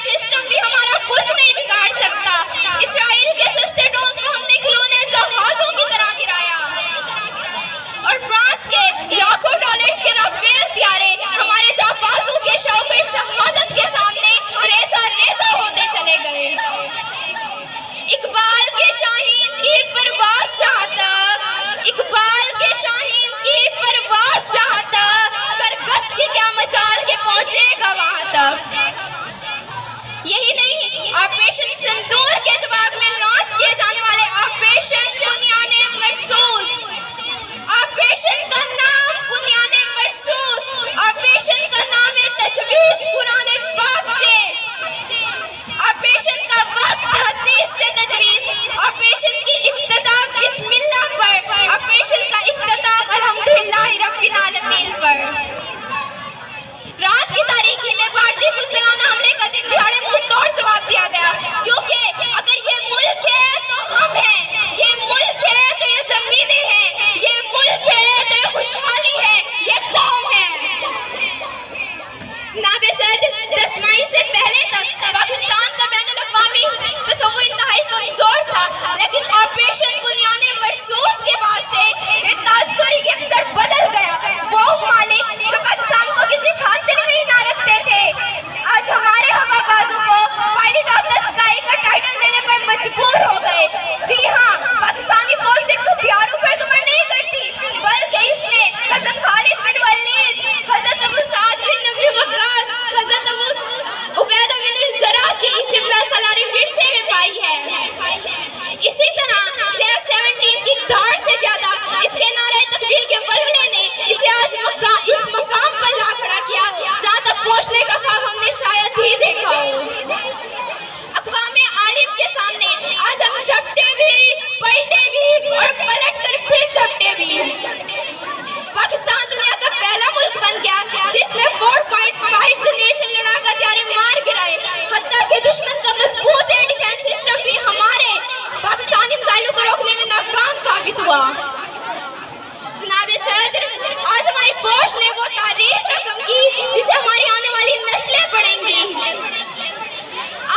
System भी हमारा कुछ नहीं बिगाड़ सकता। इसराइल के सस्ते ड्रोन को हमने खिलौने जहाजों की तरह गिराया और फ्रांस के लाखों डॉलर्स के राफेल हथियारे हमारे जाबाजों के शौक़ शहादत के सामने रेजा रेजा होते चले गए। इकबाल के शाहीन की परवाज़ जहाँ तक, इकबाल के शाहीन की परवाज़ जहाँ तक, करकस की क्या मचाल के पहुंचेगा वहां तक। यही नहीं, ऑपरेशन सिंदूर के जवाब में लॉन्च किए जाने वाले ऑपरेशन बुनियाने मरसूस, ऑपरेशन का नाम बुनियाने मरसूस, ऑपरेशन का नाम है तजवीज़ कुरान पाक से, ऑपरेशन का वक्त हदीस से तजवीज़, ऑपरेशन की इब्तिदा बिस्मिल्लाह पर, ऑपरेशन का इख्तिताम अल्हम्दुलिल्लाह रब्बिल आलमीन पर। रात की तारीकी में भारतीय मुसलमाना हमले का दिन दिहाड़े मुंह तोड़ जवाब दिया गया, क्योंकि अगर ये मुल्क है तो हम हैं, ये मुल्क है तो ये जमीनें हैं, ये मुल्क है तो ये खुशहाली है, ये कौम है। जनाब सैयद 10 मई से पहले तक पाकिस्तान का बैनुल-अक़वामी तसव्वुर इंतहाई कमजोर था, लेकिन ऑपरेशन बुनियाने मरसूस के बाद से ये ताज़ुरी के अक्सर बदल गया। वो मालिक जो पाकिस्तान को किसी खातिर में ही ना रखते थे, आज हमारे हवाबाजों को पायलट ऑफ द स्काई का टाइटल देने पर मजबूर हो गए। जी हाँ, पाकिस्तानी फौज सिर्फ हथियारों पर कमर नहीं करती, बल्कि इसने हज़रत खालिद बिन वलीद, हज़रत अबू साद बिन नबी वक़ास, हज़रत अबू उबैदा बिन अल-जर्राह की सिपह सलारी विरसे में पाई है। इसी तरह JF-17 की धार से ज्यादा इसके नारे तकबीर के वलवले ने इसे आज इस मकाम पर ला खड़ा किया जहाँ तक पहुँचने का ख्वाब हमने शायद ही देखा हो। अक़वाम आलिम के सामने आज हम झपटे भी, पलटे भी और पलट कर फिर झपटे भी। पाकिस्तान दुनिया का पहला मुल्क बन गया जिसने 4.5 जनरेशन लड़ाका हथियारे मार गिराए, हत्ता कि दुश्मन का मजबूत एयर डिफेंस सिस्टम भी हमारे पाकिस्तानी मिसाइलों को रोकने में नाकाम साबित हुआ। जनाब सदर, आज हमारी फौज ने वो तारीख रकम की जिसे हमारी आने वाली नस्लें पढ़ेंगी।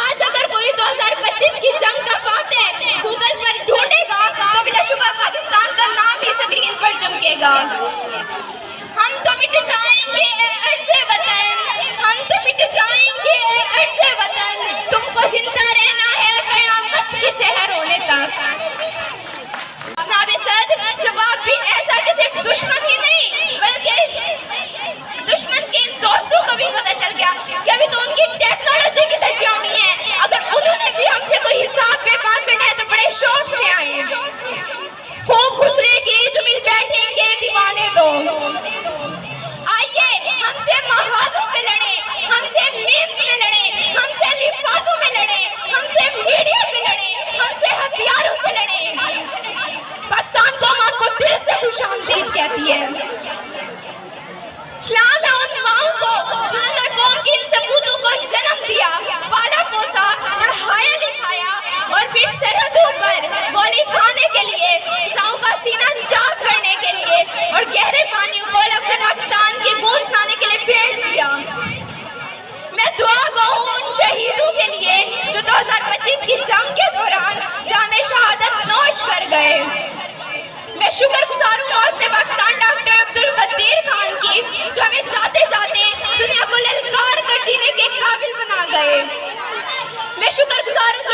आज अगर कोई 2025 की जंग का फातेह गूगल पर ढूंढेगा तो बिलाशुबह पाकिस्तान का नाम ही स्क्रीन पर चमकेगा। हम तो मिट जाएंगे अर्ज़े वतन, हम तो मिट जाएंगे अर्ज़े वतन, तुमको जिंदा रहना है कयामत की सहर होने तक। जनाब सदर, जवाब भी ऐसा कि सिर्फ दुश्मन ही नहीं बल्कि दुश्मन के इन दोस्तों को भी पता चल गया कि अभी तो उनकी टेक्नोलॉजी की तजियावनी है। अगर उन्होंने भी हमसे कोई हिसाब बेबाक करना है तो बड़े शौक से आए, खूब घुसड़ेगी जो मिल बैठेंगे दीवाने दो। आइए हमसे महाजों पे लड़े, हमसे मीम्स में लड़े, हमसे लिफाजों में लड़े, हमसे मीडिया पे लड़े, हमसे हथियारों से लड़े। पाकिस्तान कौम आपको दिल से खुशामदीद कहती है। इस्लाम है उन माओं को जिन्होंने कौम की इन सपूतों को जन्म दिया, पाला पोसा, पढ़ाया लिखाया और फिर सरहदों पर गोली खाने के लिए, फिजाओं का सीना चाक करने के लिए और गहरे पानियों को लब से पाकिस्तान की गूंज सुनाने के लिए भेज दिया। मैं दुआ गो हूं उन शहीदों के लिए जो 2025 की जंग के दौरान जामे शहादत नोश कर गए। मैं शुक्रगुजार हूँ वास्ते पाकिस्तान डॉक्टर अब्दुल कदीर खान की जो हमें जाते जाते दुनिया को ललकार कर जीने के काबिल बना गए। मैं शुक्रगुजार हूँ